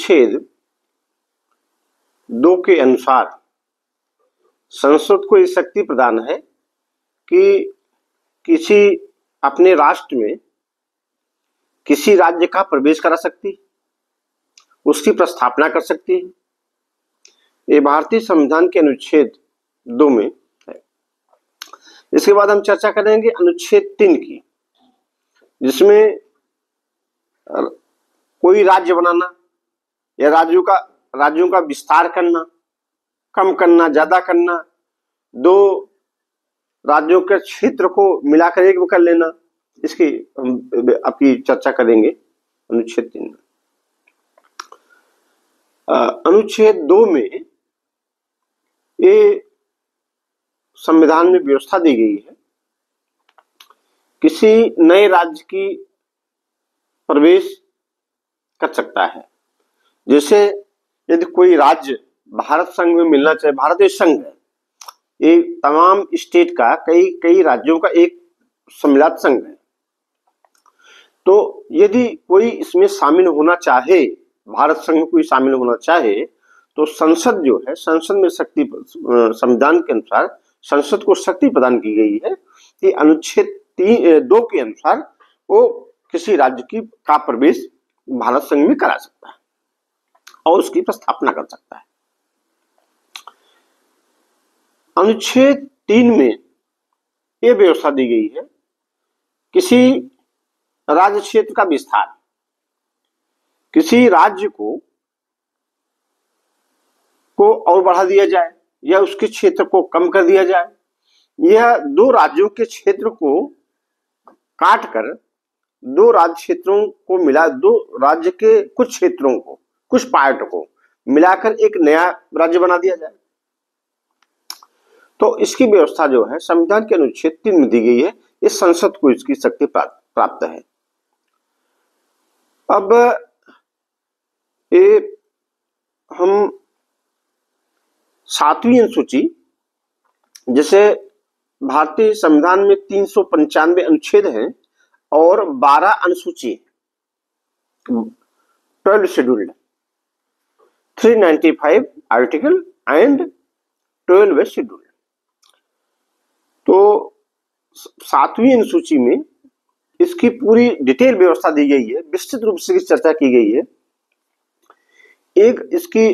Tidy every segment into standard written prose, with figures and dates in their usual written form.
अनुच्छेद 2 के अनुसार संसद को ये शक्ति प्रदान है कि किसी अपने राष्ट्र में किसी राज्य का प्रवेश करा सकती, उसकी प्रस्थापना कर सकती है। ये भारतीय संविधान के अनुच्छेद 2 में है। इसके बाद हम चर्चा करेंगे अनुच्छेद 3 की, जिसमें कोई राज्य बनाना या राज्यों का विस्तार करना, कम करना, ज्यादा करना, दो राज्यों के क्षेत्र को मिलाकर एक में कर लेना, इसकी हम आपकी चर्चा करेंगे अनुच्छेद 3 में। अनुच्छेद 2 में ये संविधान में व्यवस्था दी गई है, किसी नए राज्य की प्रवेश कर सकता है। जैसे यदि कोई राज्य भारत संघ में मिलना चाहे, भारत एक संघ है, ये तमाम स्टेट का कई राज्यों का एक सम्मिलित संघ है। तो यदि कोई इसमें शामिल होना चाहे, भारत संघ में कोई शामिल होना चाहे, तो संसद जो है, संसद में शक्ति, संविधान के अनुसार संसद को शक्ति प्रदान की गई है कि अनुच्छेद 2 के अनुसार वो किसी राज्य का प्रवेश भारत संघ में करा सकता है और उसकी प्रस्थापना कर सकता है। अनुच्छेद 3 में यह व्यवस्था दी गई है, किसी राज्य क्षेत्र का विस्तार, किसी राज्य को और बढ़ा दिया जाए या उसके क्षेत्र को कम कर दिया जाए, यह दो राज्यों के क्षेत्र को काटकर दो राज्य क्षेत्रों को मिला, दो राज्य के कुछ क्षेत्रों को, कुछ पार्ट को मिलाकर एक नया राज्य बना दिया जाए। तो इसकी व्यवस्था जो है संविधान के अनुच्छेद 3 में दी गई है। इस संसद को इसकी शक्ति प्राप्त है। अब हम 7वीं अनुसूची, जैसे भारतीय संविधान में 395 अनुच्छेद हैं और 12 अनुसूची, 12 शेड्यूल्ड, 395 आर्टिकल एंड 12 शेड्यूल। तो 7वीं अनुसूची में इसकी पूरी डिटेल व्यवस्था दी गई है, विस्तृत रूप से चर्चा की गई है। एक इसकी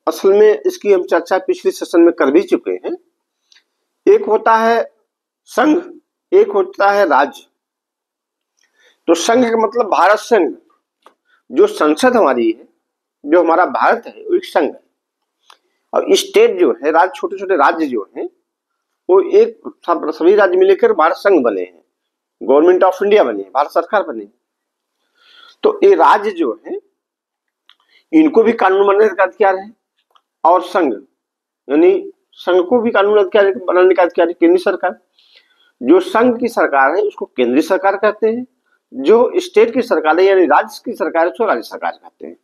असल में इसकी हम चर्चा पिछले सेशन में कर भी चुके हैं। एक होता है संघ, एक होता है राज्य। तो संघ का मतलब भारत संघ, जो संसद हमारी है, जो हमारा भारत है, वो एक संघ है। और स्टेट जो है, राज्य, छोटे छोटे राज्य जो हैं, वो एक सभी राज्य मिलकर भारत संघ बने हैं, गवर्नमेंट ऑफ इंडिया बने, भारत सरकार बने। तो ये राज्य जो है, इनको भी कानून बनाने का अधिकार है, और संघ यानी संघ को भी कानून बनाने का अधिकार है केंद्रीय सरकार। जो संघ की सरकार है उसको केंद्रीय सरकार कहते हैं, जो स्टेट की सरकार है यानी राज्य की सरकार है उसको राज्य सरकार कहते हैं।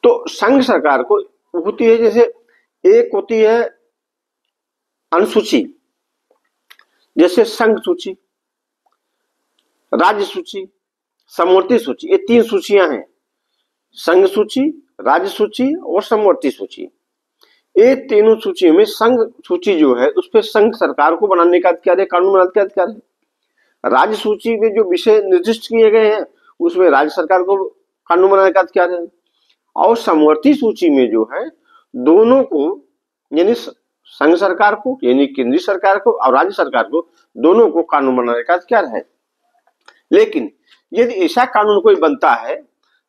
तो संघ सरकार को होती है, जैसे एक होती है अनुसूची, जैसे संघ सूची, राज्य सूची, समवर्ती सूची, ये 3 सूचियां हैं, संघ सूची, राज्य सूची और समवर्ती सूची। ये तीनों सूची में संघ सूची जो है उस पर संघ सरकार को बनाने का अधिकार है, कानून बनाने का अधिकार है। राज्य सूची में जो विषय निर्दिष्ट किए गए हैं उसमें राज्य सरकार को कानून बनाने का अधिकार है। और समवर्ती सूची में जो है दोनों को, यानी संघ सरकार को यानी केंद्रीय सरकार को और राज्य सरकार को, दोनों को कानून बनाने का अधिकार है। लेकिन यदि ऐसा कानून कोई बनता है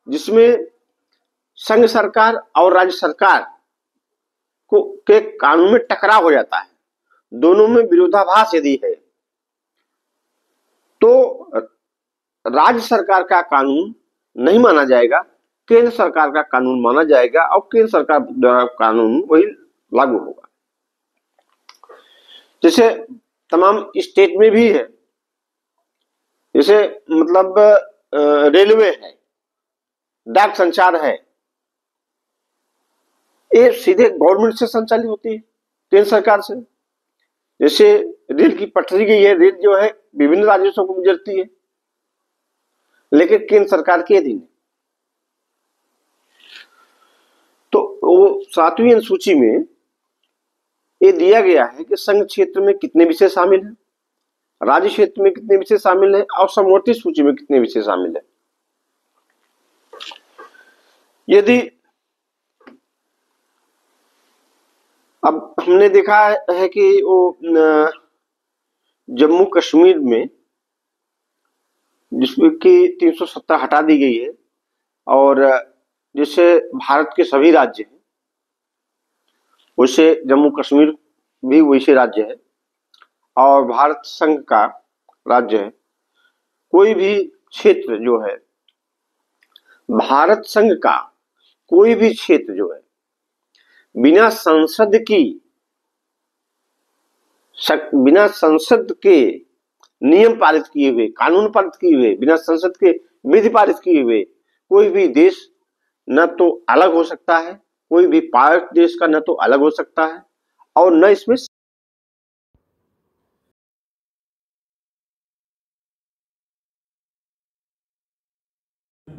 जिसमें संघ सरकार और राज्य सरकार को के कानून में टकराव हो जाता है, दोनों में विरोधाभास यदि है, तो राज्य सरकार का कानून नहीं माना जाएगा, केंद्र सरकार का कानून माना जाएगा और केंद्र सरकार द्वारा कानून वही लागू होगा। जैसे तमाम स्टेट में भी है, जैसे मतलब रेलवे है, डाक संचार है, ये सीधे गवर्नमेंट से संचालित होती है, केंद्र सरकार से। जैसे रेल की पटरी गई है, रेल जो है विभिन्न राज्यों से गुजरती है, लेकिन केंद्र सरकार के अधीन है। वो 7वीं अनुसूची में ये दिया गया है कि संघ क्षेत्र में कितने विषय शामिल हैं, राज्य क्षेत्र में कितने विषय शामिल हैं और समवर्ती सूची में कितने विषय शामिल हैं। यदि अब हमने देखा है कि वो जम्मू कश्मीर में जिसमें कि 370 हटा दी गई है और जैसे भारत के सभी राज्य हैं वैसे जम्मू कश्मीर भी वैसे राज्य है और भारत संघ का राज्य है। कोई भी क्षेत्र जो है भारत संघ का कोई भी क्षेत्र जो है बिना संसद के नियम पारित किए हुए, कानून पारित किए हुए, बिना संसद के विधि पारित किए हुए कोई भी देश न तो अलग हो सकता है, कोई भी पार्ट देश का न तो अलग हो सकता है और न इसमें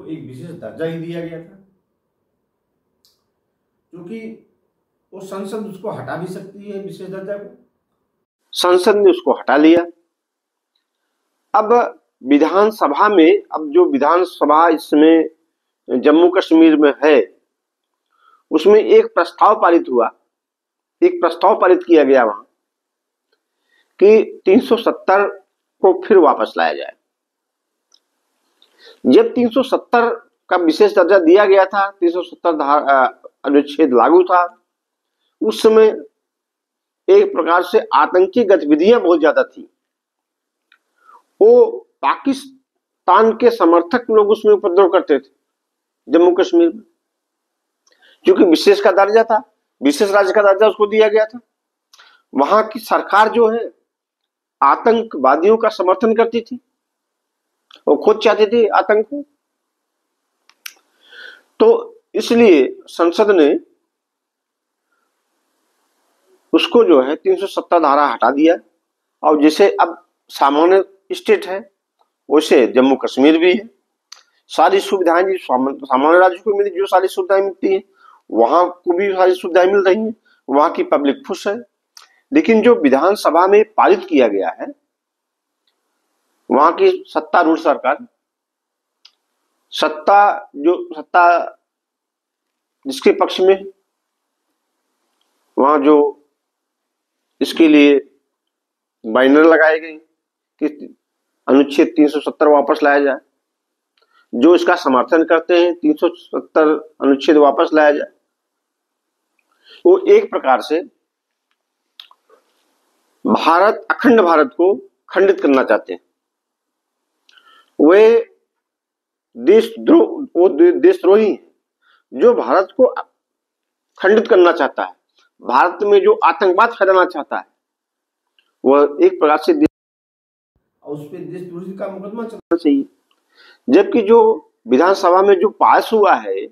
एक विशेष दर्जा ही दिया गया था, क्योंकि वो संसद उसको हटा भी सकती है विशेष दर्जा को। संसद ने उसको हटा लिया। अब विधानसभा में, अब जो विधानसभा इसमें जम्मू कश्मीर में है उसमें एक प्रस्ताव पारित हुआ, एक प्रस्ताव पारित किया गया वहां कि 370 को फिर वापस लाया जाए। जब 370 का विशेष दर्जा दिया गया था, 370 अनुच्छेद लागू था, उस समय एक प्रकार से आतंकी गतिविधियां बहुत ज्यादा थी। वो पाकिस्तान के समर्थक लोग उसमें उपद्रव करते थे जम्मू कश्मीर में, क्योंकि विशेष का दर्जा था, विशेष राज्य का दर्जा उसको दिया गया था। वहां की सरकार जो है आतंकवादियों का समर्थन करती थी, वो खुद चाहती थी आतंक को। तो इसलिए संसद ने उसको जो है 370 धारा हटा दिया और जैसे अब सामान्य स्टेट है वैसे जम्मू कश्मीर भी है। सारी सुविधाएं जो सामान्य राज्य को मिली, जो सारी सुविधाएं मिलती है वहां को भी सारी सुविधाएं मिल रही हैं, वहां की पब्लिक खुश है। लेकिन जो विधानसभा में पारित किया गया है वहां की सत्तारूढ़ सरकार, सत्ता जिसके पक्ष में, वहां जो इसके लिए बैनर लगाए गए कि अनुच्छेद 370 वापस लाया जाए, जो इसका समर्थन करते हैं 370 अनुच्छेद वापस लाया जाए, वो एक प्रकार से अखंड भारत को खंडित करना चाहते हैं। वे देशद्रोही हैं जो भारत को खंडित करना चाहता है, भारत में जो आतंकवाद फैलाना चाहता है वह एक प्रकार से उस पर देशद्रोही का मुकदमा चलना चाहिए। जबकि जो विधानसभा में जो पास हुआ है,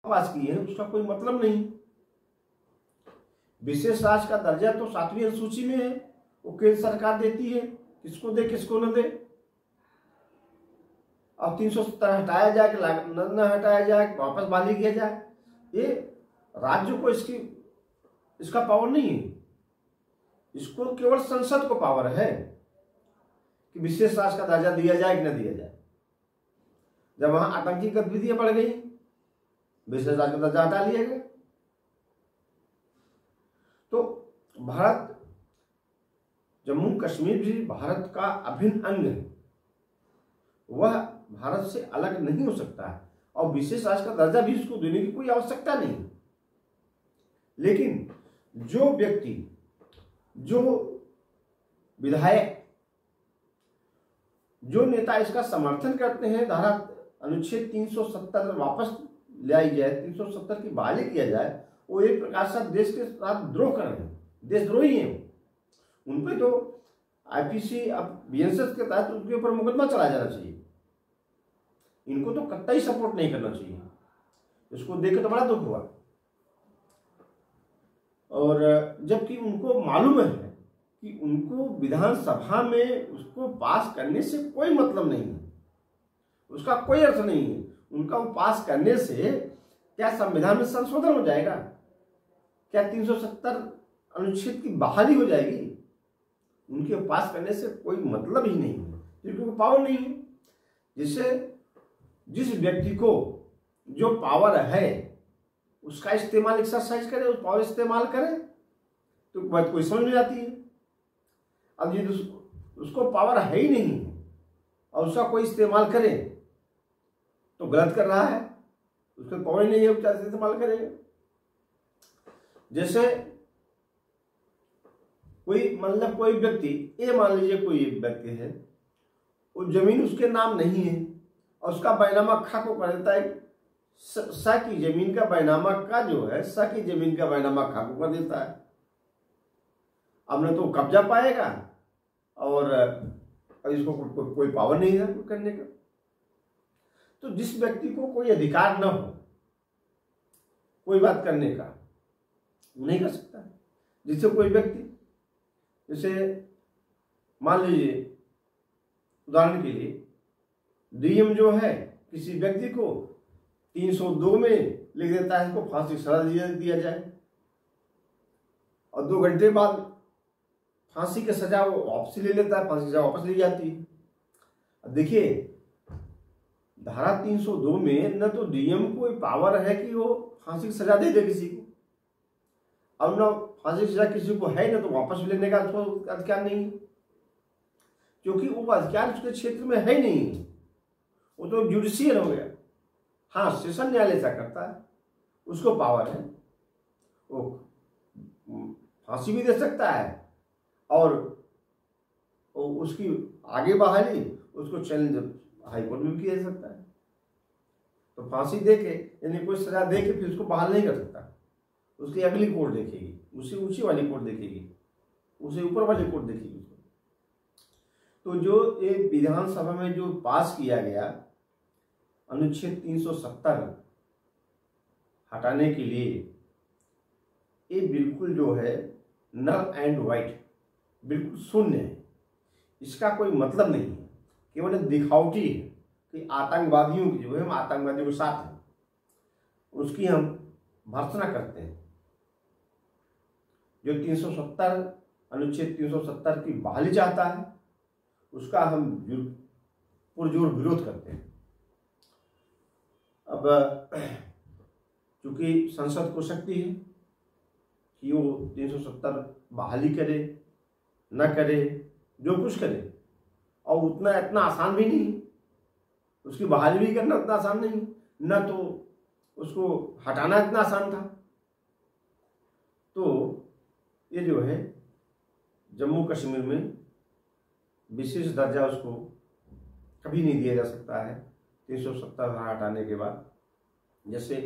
पास किए हैं, उसका कोई मतलब नहीं। विशेष राज्य का दर्जा तो 7वीं अनुसूची में है, वो केंद्र सरकार देती है, किसको दे किसको न दे। अब 370 हटाया जाए कि न हटाया जाए, वापस बहाली किया जाए, ये राज्य को इसका पावर नहीं है। इसको केवल संसद को पावर है कि विशेष राज्य का दर्जा दिया जाए कि न दिया जाए। जब वहां आतंकी गतिविधियां बढ़ गई, विशेष राज्य का दर्जा हटा लिया गया। तो भारत, जम्मू कश्मीर भी भारत का अभिन्न अंग है, वह भारत से अलग नहीं हो सकता है और विशेष राज्य का दर्जा भी उसको देने की कोई आवश्यकता नहीं। लेकिन जो व्यक्ति, जो विधायक, जो नेता इसका समर्थन करते हैं, धारा अनुच्छेद 370 वापस लाई जाए, 370 की बहाली किया जाए, वो एक प्रकार से देश के साथ द्रोह कर रहे हैं, देशद्रोही हैं। उन पे तो आईपीसी, अब बीएनएस के तहत उनके ऊपर मुकदमा चलाया जाना चाहिए। इनको तो कतई सपोर्ट नहीं करना चाहिए। इसको देख तो बड़ा दुख हुआ। और जबकि उनको मालूम है कि उनको विधानसभा में उसको पास करने से कोई मतलब नहीं है, उसका कोई अर्थ नहीं है। उनका वो पास करने से क्या संविधान में संशोधन हो जाएगा? क्या 370 अनुच्छेद की बहाली हो जाएगी? उनके पास करने से कोई मतलब ही नहीं है, क्योंकि वो पावर नहीं है। जिससे जिस व्यक्ति को जो पावर है उसका इस्तेमाल एक्सरसाइज करे, उस पावर इस्तेमाल करे, तो बात कोई समझ में आती है। अब ये उसको पावर है ही नहीं और उसका कोई इस्तेमाल करे तो गलत कर रहा है, उसको पावर ही नहीं है, क्या इस्तेमाल करेगा? जैसे कोई व्यक्ति, ये मान लीजिए कोई व्यक्ति है, वो जमीन उसके नाम नहीं है और उसका बैनामा खा को कर देता है, सा की जमीन का बैनामा का जो है, सा की जमीन का बैनामा खा को कर देता है। अब न तो कब्जा पाएगा और इसको कोई पावर नहीं है करने का। तो जिस व्यक्ति को कोई अधिकार न हो कोई बात करने का, नहीं कर सकता। जिससे कोई व्यक्ति, जैसे मान लीजिए उदाहरण के लिए डीएम जो है किसी व्यक्ति को 302 में लिख देता है, इसको फांसी की सजा दिया जाए और 2 घंटे बाद फांसी की सजा वो वापसी ले लेता है, फांसी की सजा वापस ली जाती है। अब देखिए धारा 302 में न तो डीएम को पावर है कि वो फांसी की सजा दे दे किसी को, अब न फांसी की सजा किसी को है ना तो वापस लेने का अधिकार नहीं है, क्योंकि वो अधिकार उसके क्षेत्र में है नहीं, वो तो जुडिशियल हो गया। हाँ, सेशन न्यायालय ऐसा करता है, उसको पावर है, वो फांसी भी दे सकता है और उसकी आगे बहाली उसको चैलेंज हाईकोर्ट में भी किया जा सकता है। तो फांसी दे के यानी कोई सजा दे के फिर उसको बहाल नहीं कर सकता, उसकी अगली कोर्ट देखेगी, उसी ऊंची वाली कोर्ट देखेगी, उसे ऊपर वाली कोर्ट देखेगी उसको। तो जो ये विधानसभा में जो पास किया गया अनुच्छेद 370 हटाने के लिए, ये बिल्कुल जो है नल एंड वाइट, बिल्कुल शून्य है, इसका कोई मतलब नहीं है, केवल दिखावटी है कि आतंकवादियों की जो है, हम आतंकवादियों के साथ हैं, उसकी हम भर्त्सना करते हैं। जो 370 अनुच्छेद 370 की बहाली चाहता है उसका हम पुरजोर विरोध करते हैं। अब चूंकि संसद को शक्ति है कि वो 370 बहाली करे न करे, जो कुछ करे, और इतना आसान भी नहीं, उसकी बहाली भी करना इतना आसान नहीं, न तो उसको हटाना इतना आसान था। तो ये जो है जम्मू कश्मीर में विशेष दर्जा उसको कभी नहीं दिया जा सकता है 370 हटाने के बाद। जैसे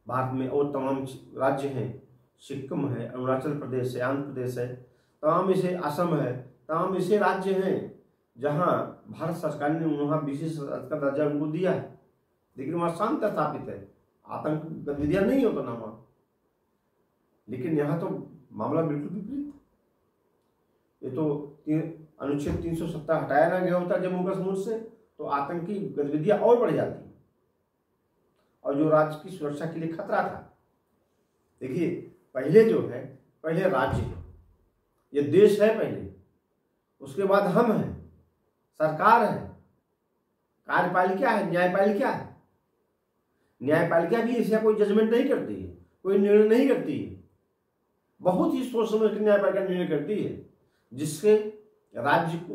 भारत में और तमाम राज्य हैं, सिक्किम है, अरुणाचल प्रदेश है, आंध्र प्रदेश है, तमाम ऐसे असम है, तमाम ऐसे राज्य हैं जहां भारत सरकार ने वहाँ विशेष का दर्जा उनको दिया है, लेकिन वहाँ शांति स्थापित है, आतंक गतिविधियां नहीं होता ना वहाँ। लेकिन यहाँ तो मामला बिल्कुल विपरीत। ये तो अनुच्छेद 370 हटाया ना गया होता जम्मू कश्मीर से तो आतंकी गतिविधियां और बढ़ जाती और जो राज्य की सुरक्षा के लिए खतरा था। देखिए पहले जो है, पहले राज्य है, ये देश है पहले, उसके बाद हम हैं, सरकार है, कार्यपालिका है, न्यायपालिका है। न्यायपालिका भी ऐसा कोई जजमेंट नहीं करती है, कोई निर्णय नहीं करती है, बहुत ही सोच समझ कर न्यायपालिका निर्णय करती है जिससे राज्य को,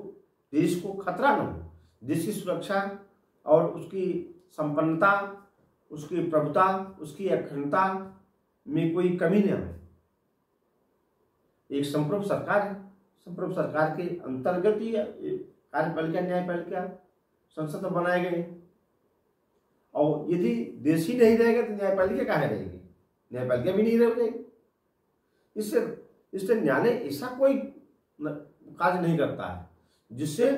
देश को खतरा न हो, देश की सुरक्षा और उसकी संपन्नता, उसकी प्रभुता, उसकी अखंडता में कोई कमी न आए। एक संप्रभु सरकार है, संप्रभु सरकार के अंतर्गत ही कार्यपालिका न्यायपालिका संसद बनाए गए, और यदि देश ही नहीं रहेगा तो न्यायपालिका कहाँ रहेगी, न्यायपालिका भी नहीं रह जाएगी। इससे न्यायालय ऐसा कोई कार्य नहीं करता है जिससे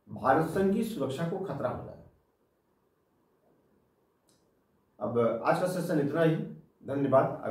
भारत संघ की सुरक्षा को खतरा हो जाए। अब आज का सेशन इतना ही, धन्यवाद।